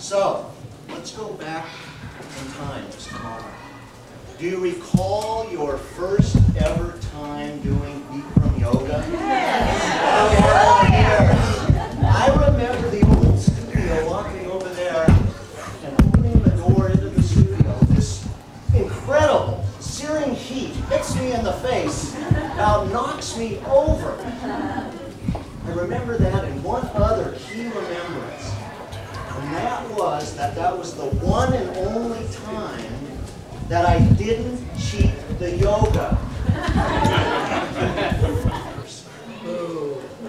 So, let's go back in time just a moment. Do you recall your first ever time doing Bikram yoga? I remember the old studio, walking over there and opening the door into the studio. This incredible, searing heat hits me in the face, now knocks me over. I remember that and one other key remembrance. And that was the one and only time that I didn't cheat the yoga.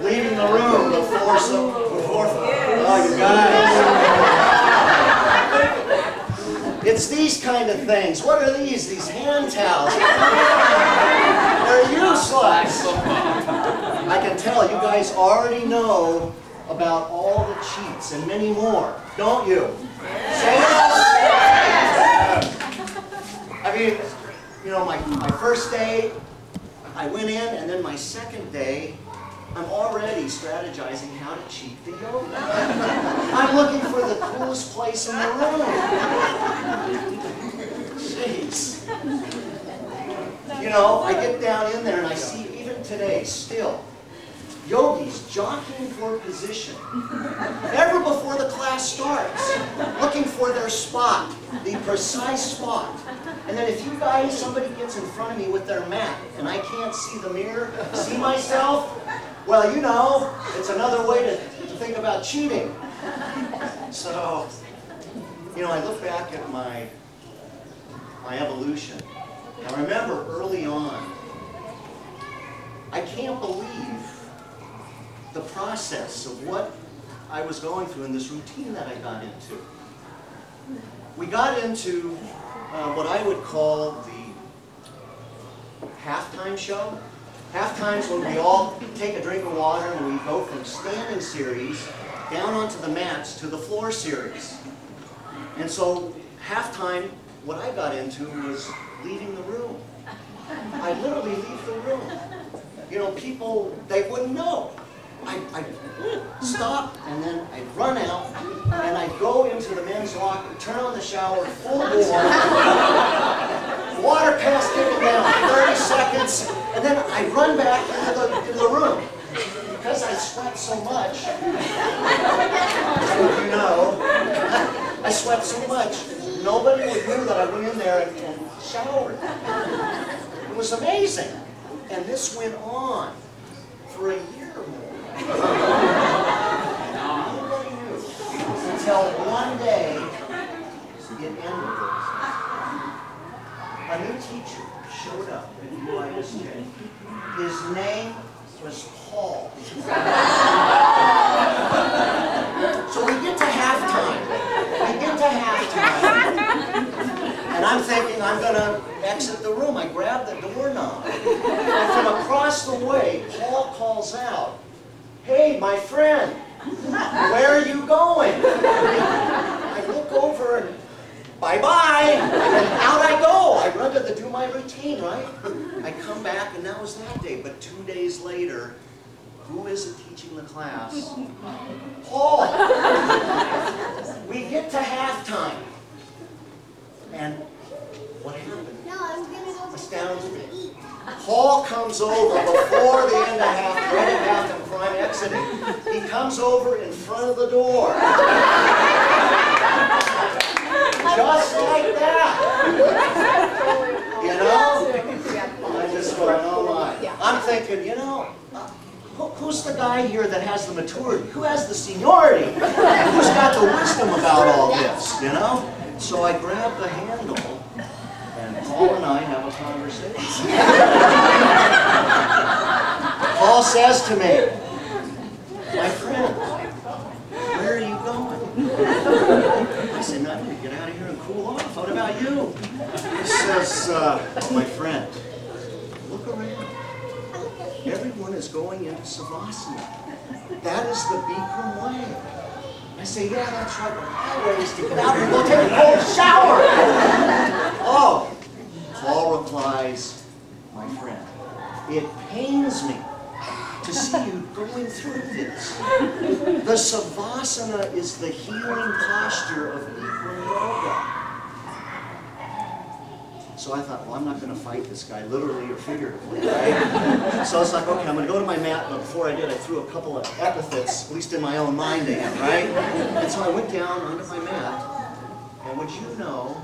Leaving the room before oh, you guys. It's these kind of things. What are these? These hand towels. They're useless. I can tell you guys already know about all the cheats and many more, don't you? Say yes. I mean, you know, my first day, I went in, and then my second day, I'm already strategizing how to cheat the yoga. I'm looking for the coolest place in the room. Jeez. You know, I get down in there and I see, even today, still, yogis jockeying for position, ever before the class starts, looking for their spot, the precise spot. And then if you guys, somebody gets in front of me with their mat, and I can't see the mirror, see myself, well, you know, it's another way to think about cheating. So, you know, I look back at my evolution. I remember early on, I can't believe the process of what I was going through in this routine that I got into. We got into what I would call the halftime show. Halftime's when we all take a drink of water and we go from standing series down onto the mats to the floor series. And so halftime, what I got into was leaving the room. I literally leave the room. You know, people, they wouldn't know. I'd stop, and then I'd run out, and I'd go into the men's locker, turn on the shower, full bore, water pass kicking down, 30 seconds, and then I'd run back into the room. Because I sweat so much, you know, I sweat so much, nobody would know that I went in there and showered. It was amazing. And this went on for a year or more. Nobody knew until one day it ended. A new teacher showed up at BYSJ. His name was Paul. So we get to halftime. And I'm thinking I'm going to exit the room. I grab the doorknob. And from across the way, Paul calls out, "Hey, my friend, where are you going?" I look over and bye-bye. And out I go. I run to do my routine, right? I come back, and that was that day. But 2 days later, who is it teaching the class? Paul. We get to halftime. And what happened astounds me. Paul comes over before the end of half, right at halftime, before I'm exiting. He comes over in front of the door. Just like that. You know? I just going, oh my. I'm thinking, you know, who's the guy here that has the maturity? Who has the seniority? Who's got the wisdom about all this, you know? So I grab the handle, and Paul and I have a conversation. Paul says to me, "My friend, where are you going?" I said, "No, I'm going to get out of here and cool off. What about you?" He says, "My friend, look around. Everyone is going into Savasana. That is the Bikram way." I say, "Yeah, that's right, but my way is to get out here and go take a cold shower." Oh, Paul replies, "My friend, it pains me to see you going through this. The Savasana is the healing posture of Bikram yoga. So I thought, well, I'm not going to fight this guy, literally or figuratively, right? So I was like, okay, I'm going to go to my mat, but before I did, I threw a couple of epithets, at least in my own mind, to him, right? And so I went down onto my mat, and would you know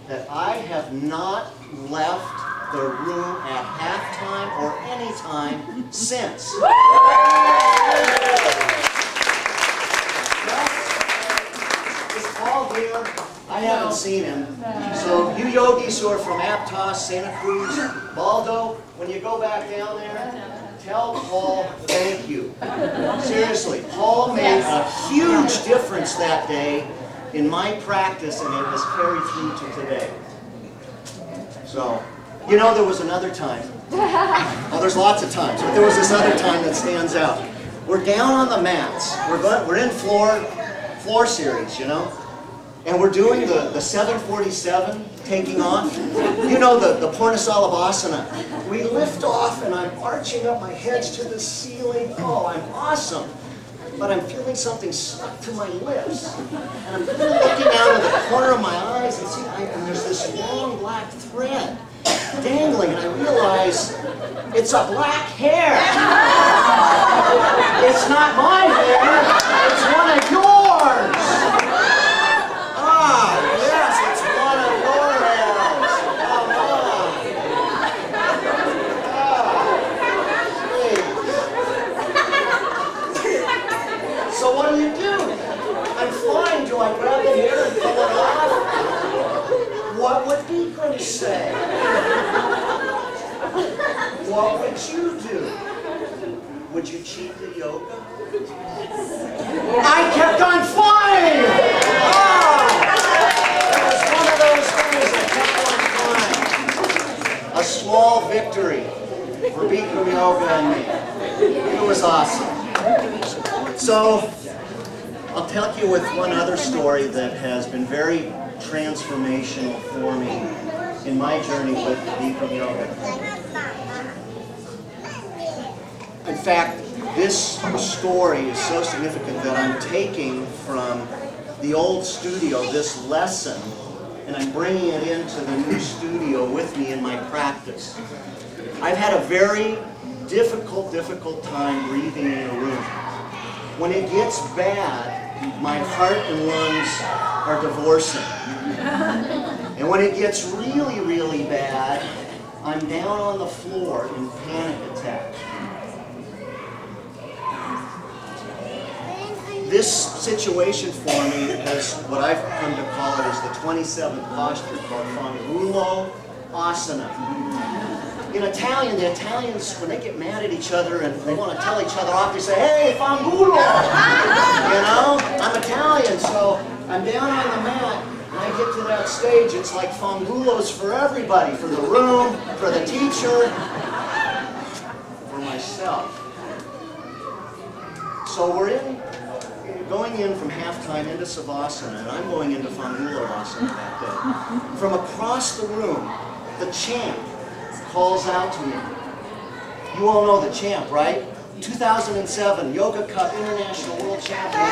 that I have not left the room at halftime or any time since. Is Paul here? I haven't seen him. So you yogis who are from Aptos, Santa Cruz, Baldo, when you go back down there, tell Paul thank you. Seriously, Paul made a huge difference that day in my practice, and it has carried through to today. So, you know, there was another time. Well, there's lots of times, but there was this other time that stands out. We're down on the mats. We're in floor series, you know, and we're doing the 747 taking off. You know, the Purnasalavasana. We lift off, and I'm arching up my heads to the ceiling. Oh, I'm awesome. But I'm feeling something stuck to my lips. And I'm looking out of the corner of my eyes and see, and there's this long black thread dangling, and I realize it's a black hair. It's not my hair, it's one of yours. Ah, yes, it's one of your hairs. Come on. Ah, please. So what do? I'm flying. Do I grab the hair and pull it off? What would Bikram say? What would you do? Would you cheat the yoga? I kept on flying! Oh! It was one of those things I kept on flying. A small victory for Bikram yoga and me. It was awesome. So, I'll tell you with one other story that has been very transformational for me in my journey with Bikram yoga. In fact, this story is so significant that I'm taking from the old studio this lesson, and I'm bringing it into the new studio with me in my practice. I've had a very difficult time breathing in a room. When it gets bad, my heart and lungs are divorcing. And when it gets really bad, I'm down on the floor in panic attack. This situation for me has what I've come to call it is the 27th posture called Fangulo Asana. In Italian, the Italians, when they get mad at each other and they want to tell each other off, they say, hey, fangulo! You know? I'm Italian, so I'm down on the mat, and I get to that stage, it's like fangulos for everybody, for the room, for the teacher, for myself. So we're going in from halftime into Savasana, and I'm going into Fangulo Asana that day. From across the room, the chant calls out to me. You all know the champ, right? 2007 Yoga Cup International World Champion.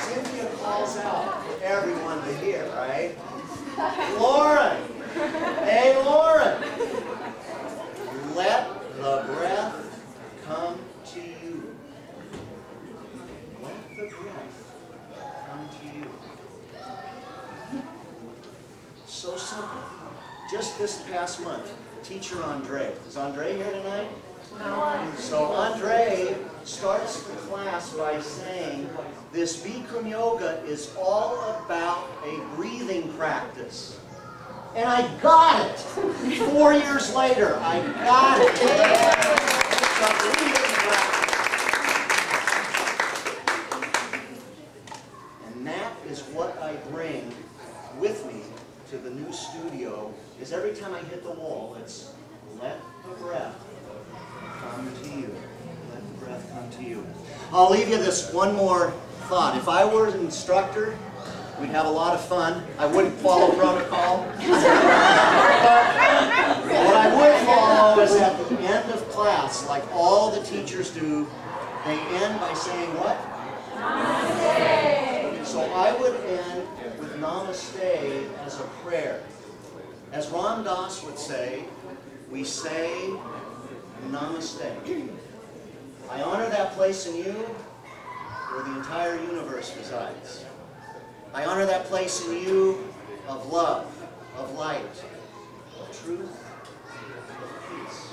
Cynthia calls out for everyone to hear, right? Lauren! Hey, Lauren! Let the breath come to you. Let the breath come to you. So simple. Just this past month, teacher Andre. Is Andre here tonight? No. So Andre starts the class by saying, this Bikram yoga is all about a breathing practice. And I got it. 4 years later, I got it. It's a breathing practice. And that is what I bring with me to the new studio, is every time I hit the wall, it's let the breath come to you. Let the breath come to you. I'll leave you this one more thought. If I were an instructor, We'd have a lot of fun. I wouldn't follow protocol. But what I would follow is at the end of class, like all the teachers do, they end by saying what? Namaste. So I would end with Namaste as a prayer. As Ram Dass would say, we say Namaste. I honor that place in you where the entire universe resides. I honor that place in you of love, of light, of truth, of peace.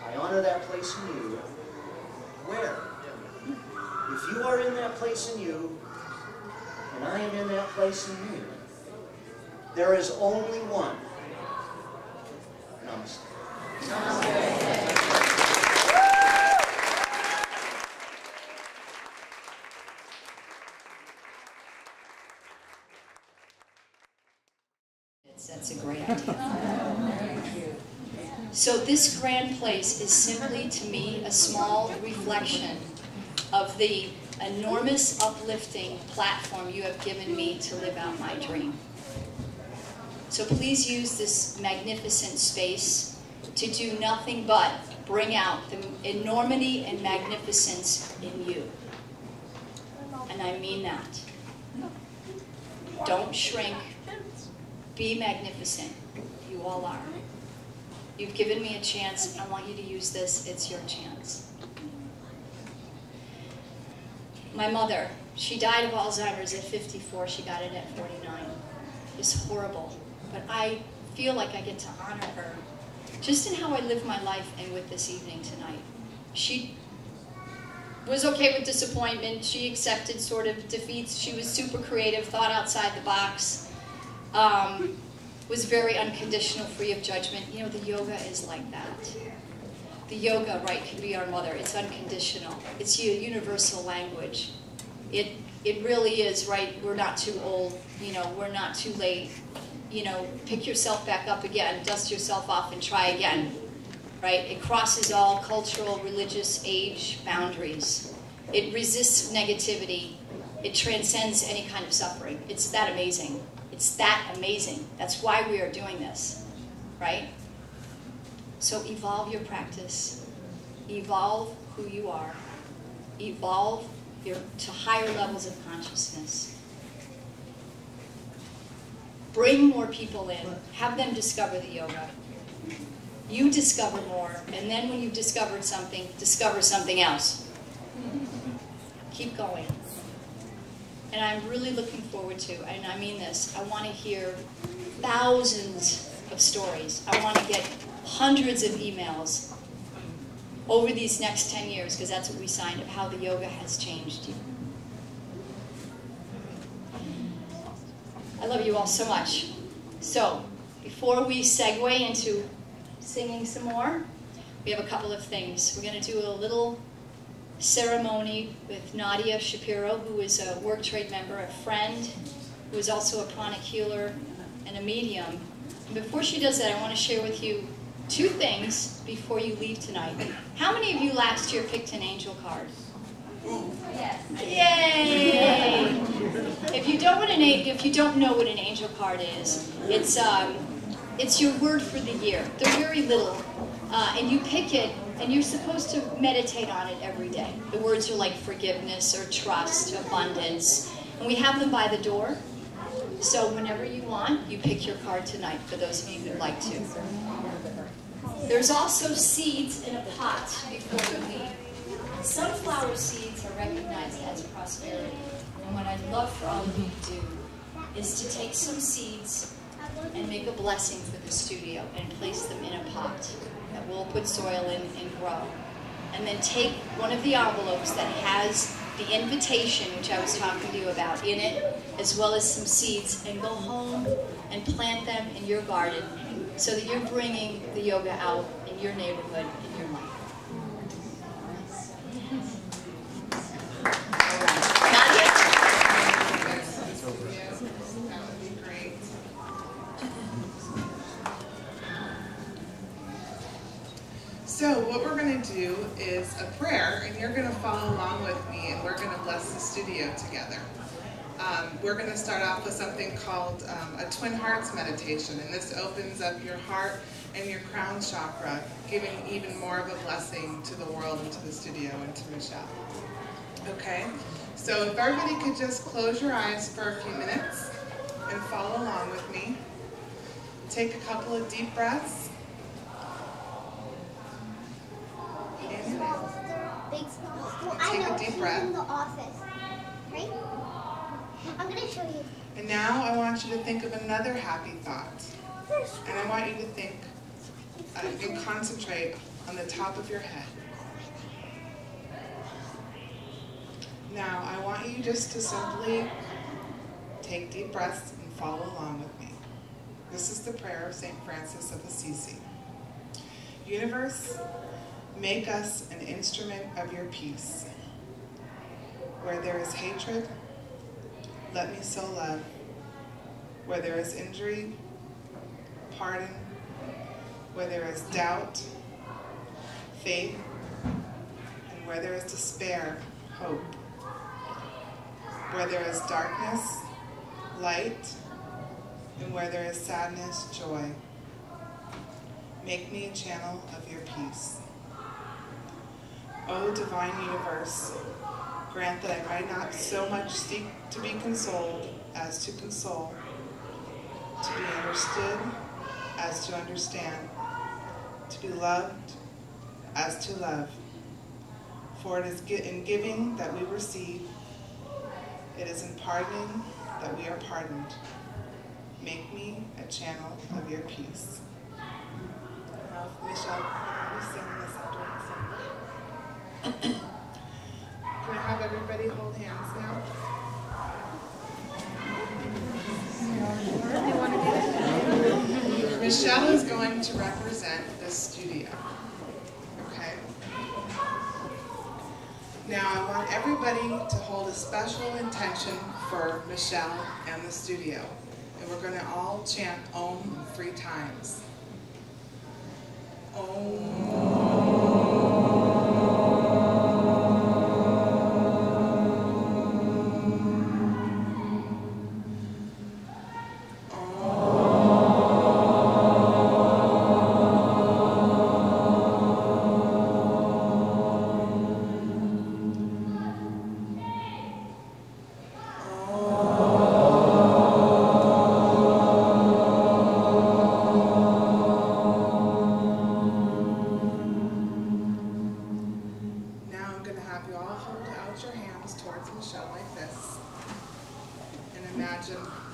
I honor that place in you where? If you are in that place in you, and I am in that place in you, there is only one. Namaste. Namaste. That's a great idea. So this grand place is simply, to me, a small reflection of the enormous uplifting platform you have given me to live out my dream. So please use this magnificent space to do nothing but bring out the enormity and magnificence in you. And I mean that. Don't shrink. Be magnificent. You all are. You've given me a chance. I want you to use this. It's your chance. My mother, she died of Alzheimer's at 54. She got it at 49. It's horrible. But I feel like I get to honor her just in how I live my life and with this evening tonight. She was okay with disappointment. She accepted sort of defeats. She was super creative, thought outside the box. Was very unconditional, free of judgment. You know, the yoga is like that. The yoga, right, can be our mother. It's unconditional. It's a universal language. It really is, right? We're not too old. You know, we're not too late. You know, pick yourself back up again, dust yourself off, and try again. Right? It crosses all cultural, religious, age boundaries. It resists negativity. It transcends any kind of suffering. It's that amazing. It's that amazing. That's why we are doing this, right? So evolve your practice. Evolve who you are. Evolve to higher levels of consciousness. Bring more people in. Have them discover the yoga. You discover more, and then when you've discovered something, discover something else. Keep going. And I'm really looking forward to, and I mean this, I want to hear thousands of stories. I want to get hundreds of emails over these next 10 years, because that's what we signed, of how the yoga has changed you. I love you all so much. So, before we segue into singing some more, we have a couple of things. We're going to do a little ceremony with Nadia Shapiro, who is a work trade member, a friend, who is also a pranic healer and a medium. And before she does that, I want to share with you two things before you leave tonight. How many of you last year picked an angel card? Yes. Yay! If you don't know what an angel card is, it's your word for the year. They're very little, and you pick it. And you're supposed to meditate on it every day. The words are like forgiveness or trust, abundance. And we have them by the door. So whenever you want, you pick your card tonight, for those of you who'd like to. There's also seeds in a pot before you leave. Sunflower seeds are recognized as prosperity. And what I'd love for all of you to do is to take some seeds and make a blessing for the studio and place them in a pot that we'll put soil in and grow. And then take one of the envelopes that has the invitation, which I was talking to you about, in it, as well as some seeds, and go home and plant them in your garden so that you're bringing the yoga out in your neighborhood, in your life. So what we're going to do is a prayer, and you're going to follow along with me, and we're going to bless the studio together. We're going to start off with something called a Twin Hearts meditation, and this opens up your heart and your crown chakra, giving even more of a blessing to the world and to the studio and to Michelle. Okay, so if everybody could just close your eyes for a few minutes and follow along with me. Take a couple of deep breaths. Inhale. Take a deep breath. Right? I'm going to show you. And now I want you to think of another happy thought. And I want you to think and concentrate on the top of your head. Now I want you just to simply take deep breaths and follow along with me. This is the prayer of St. Francis of Assisi. Universe, make us an instrument of your peace. Where there is hatred, let me sow love. Where there is injury, pardon. Where there is doubt, faith. And where there is despair, hope. Where there is darkness, light. And where there is sadness, joy. Make me a channel of your peace. O divine universe, grant that I might not so much seek to be consoled as to console, to be understood as to understand, to be loved as to love. For it is in giving that we receive, it is in pardoning that we are pardoned. Make me a channel of your peace. Now, Michelle, will you sing this after I sing? Can I have everybody hold hands now? Michelle is going to represent the studio. Okay? Now I want everybody to hold a special intention for Michelle and the studio. And we're going to all chant Om 3 times. Om.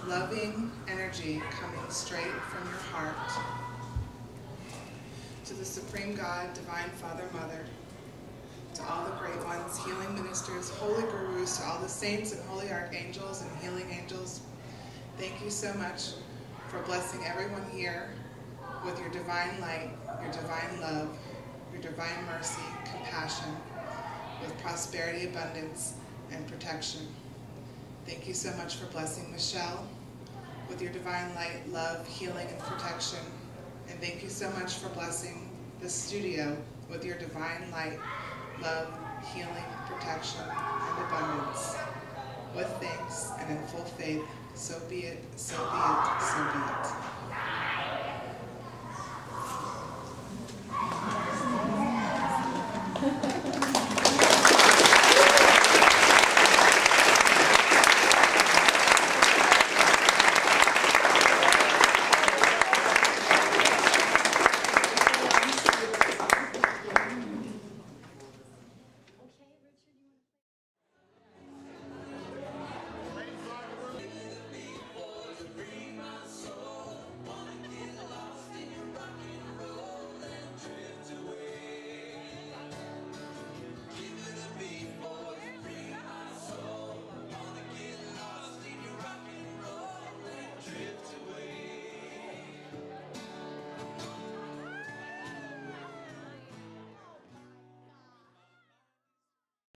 Loving energy coming straight from your heart to the Supreme God, Divine Father, Mother, to all the great ones, healing ministers, holy gurus, to all the saints and holy archangels and healing angels. Thank you so much for blessing everyone here with your divine light, your divine love, your divine mercy, compassion, with prosperity, abundance, and protection. Thank you so much for blessing Michelle with your divine light, love, healing, and protection. And thank you so much for blessing the studio with your divine light, love, healing, protection, and abundance. With thanks and in full faith, so be it, so be it, so be it.